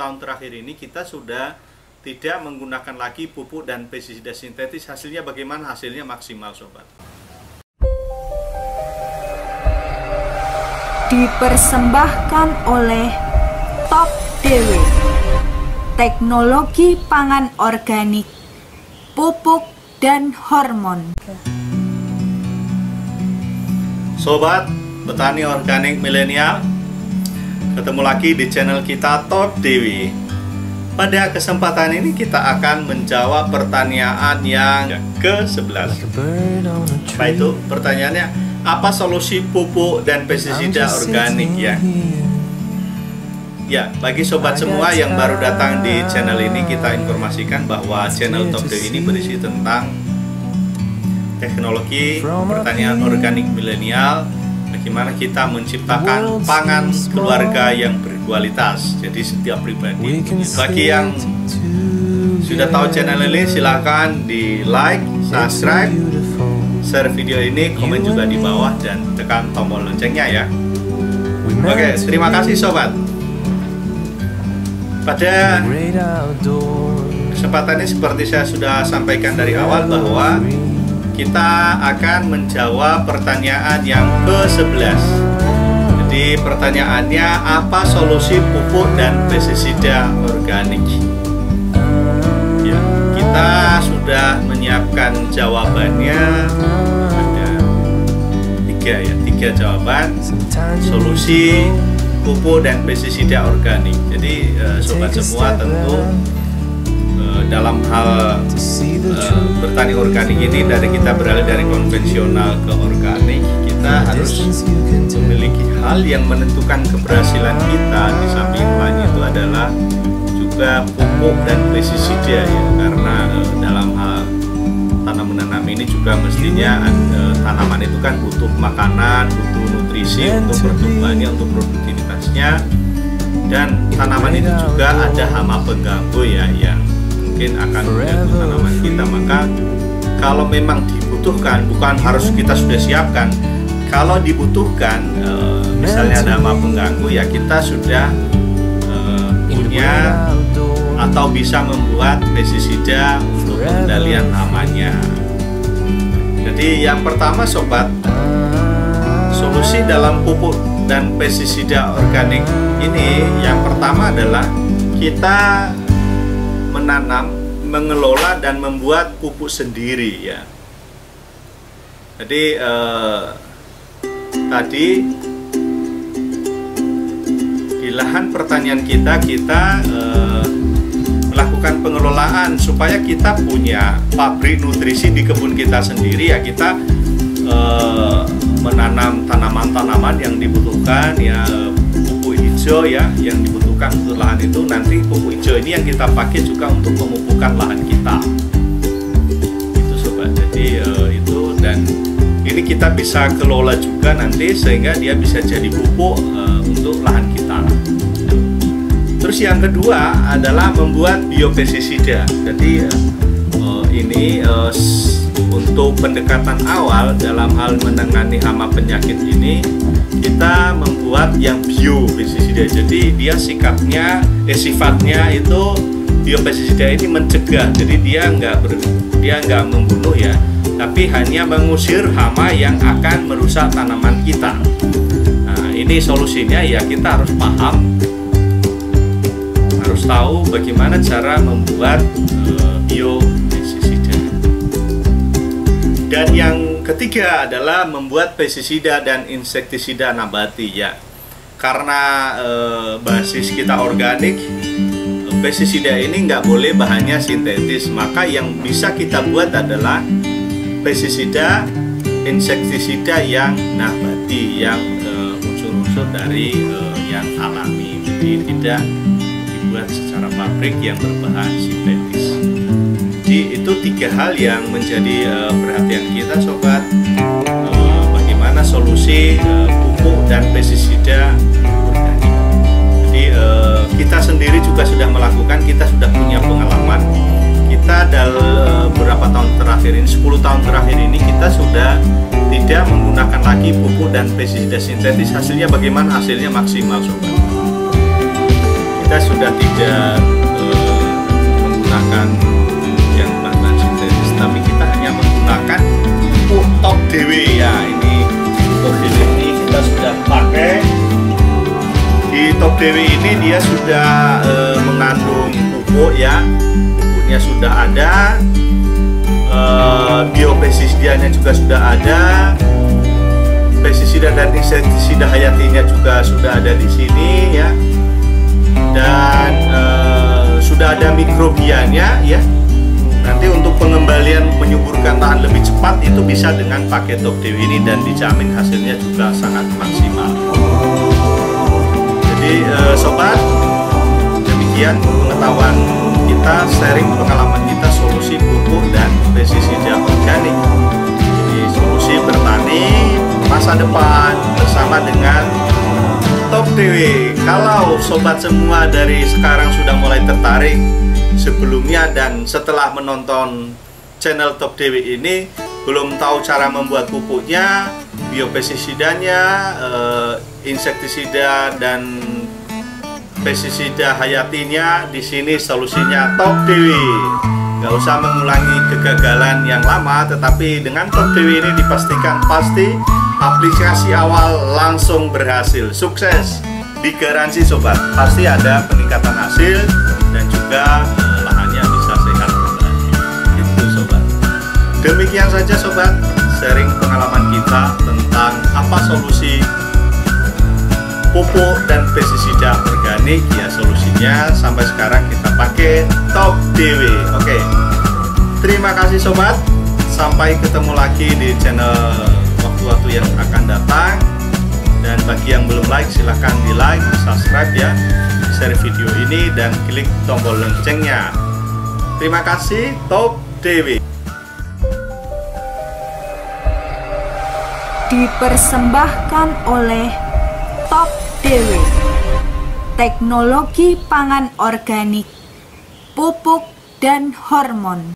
tahun terakhir ini kita sudah tidak menggunakan lagi pupuk dan pestisida sintetis. Hasilnya bagaimana? Hasilnya maksimal, sobat. Dipersembahkan oleh Top Dewi, teknologi pangan organik, pupuk dan hormon. Sobat petani organik milenial, ketemu lagi di channel kita Top Dewi. Pada kesempatan ini kita akan menjawab pertanyaan yang ke-11. Apa itu? Pertanyaannya, apa solusi pupuk dan pestisida organik ya? Ya, bagi sobat semua yang baru datang di channel ini, kita informasikan bahwa channel Top Dewi ini berisi tentang teknologi pertanian organik milenial, bagaimana kita menciptakan pangan keluarga yang berkualitas. Jadi setiap pribadi. Bagi yang sudah tahu channel ini, silahkan di like, subscribe, share video ini, komen juga di bawah, dan tekan tombol loncengnya ya. Oke, terima kasih sobat. Pada kesempatan ini seperti saya sudah sampaikan dari awal bahwa kita akan menjawab pertanyaan yang ke-11. Jadi pertanyaannya, apa solusi pupuk dan pestisida organik? Ya, kita sudah menyiapkan jawabannya. Ada tiga jawaban solusi pupuk dan pestisida organik. Jadi sobat semua tentu dalam hal bertani organik ini, dari kita beralih dari konvensional ke organik, kita harus memiliki hal yang menentukan keberhasilan kita. Di samping lainnya itu adalah juga pupuk dan pestisida ya, karena dalam hal tanam menanam ini juga mestinya tanaman itu kan butuh makanan, butuh nutrisi untuk pertumbuhannya, untuk produktivitasnya, dan tanaman itu juga ada hama pengganggu ya yang mungkin akan mengganggu tanaman kita. Maka kalau memang dibutuhkan, bukan harus kita sudah siapkan, kalau dibutuhkan misalnya ada hama pengganggu ya kita sudah punya atau bisa membuat pestisida untuk pengendalian hamanya. Jadi yang pertama sobat, solusi dalam pupuk dan pestisida organik ini yang pertama adalah kita menanam, mengelola dan membuat pupuk sendiri ya. Jadi tadi di lahan pertanian kita melakukan pengelolaan supaya kita punya pabrik nutrisi di kebun kita sendiri ya. Kita menanam tanaman-tanaman yang dibutuhkan ya, pupuk hijau ya yang dibutuhkan untuk lahan itu. Nanti pupuk hijau ini yang kita pakai juga untuk memupukkan lahan kita. Itu sobat. Jadi itu, dan ini kita bisa kelola juga nanti sehingga dia bisa jadi pupuk untuk lahan kita. Terus yang kedua adalah membuat biopestisida. Jadi ini untuk pendekatan awal dalam hal menangani hama penyakit ini, kita membuat yang biopestisida. Jadi dia sifatnya itu biopestisida ini mencegah. Jadi dia nggak membunuh ya, tapi hanya mengusir hama yang akan merusak tanaman kita. Nah, ini solusinya ya kita harus paham, harus tahu bagaimana cara membuat biopestisida. Dan yang ketiga adalah membuat pestisida dan insektisida nabati ya. Karena basis kita organik, pestisida ini nggak boleh bahannya sintetis, maka yang bisa kita buat adalah pestisida, insektisida yang nabati, yang unsur-unsur dari yang alami. Jadi tidak dibuat secara pabrik yang berbahan sintetis. Jadi itu tiga hal yang menjadi perhatian kita sobat. Bagaimana solusi pupuk dan pestisida organik. Jadi kita sendiri juga sudah melakukan, kita sudah punya pengalaman. Kita dalam beberapa tahun terakhir ini, 10 tahun terakhir ini, kita sudah tidak menggunakan lagi pupuk dan pestisida sintetis. Hasilnya bagaimana? Hasilnya maksimal sobat. kita sudah tidak menggunakan yang bahan sintetis, tapi kita hanya menggunakan pupuk Top DW ya. Ini Top DW ini kita sudah pakai. Di Top DW ini dia sudah mengandung pupuk ya, pupuknya sudah ada, biopestisidanya juga sudah ada, pestisida dan insektisida hayatinya juga sudah ada di sini ya, dan sudah ada mikrobianya ya. Nanti untuk pengembalian menyuburkan lahan lebih cepat itu bisa dengan pakai Top DW ini, dan dijamin hasilnya juga sangat maksimal. Jadi sobat, demikian pengetahuan kita, sharing pengalaman kita solusi pupuk dan pestisida organik. Jadi solusi bertani masa depan bersama dengan Top DW. Kalau sobat semua dari sekarang sudah mulai tertarik sebelumnya dan setelah menonton channel Top DW ini belum tahu cara membuat pupuknya, biopestisidanya, insektisida dan pestisida hayatinya, di sini solusinya Top DW. Gak usah mengulangi kegagalan yang lama, tetapi dengan Top DW ini dipastikan pasti aplikasi awal langsung berhasil, sukses, digaransi sobat. Pasti ada peningkatan hasil dan juga lahannya bisa sehat kembali. Itu sobat. Demikian saja sobat, sharing pengalaman kita tentang apa solusi pupuk dan pestisida organik ya. Solusinya sampai sekarang kita pakai Top DW. Oke, terima kasih sobat, sampai ketemu lagi di channel waktu-waktu yang akan datang. Dan bagi yang belum like, silahkan di like, subscribe ya, share video ini dan klik tombol loncengnya. Terima kasih. Top DW dipersembahkan oleh Top DW, teknologi pangan organik, pupuk dan hormon.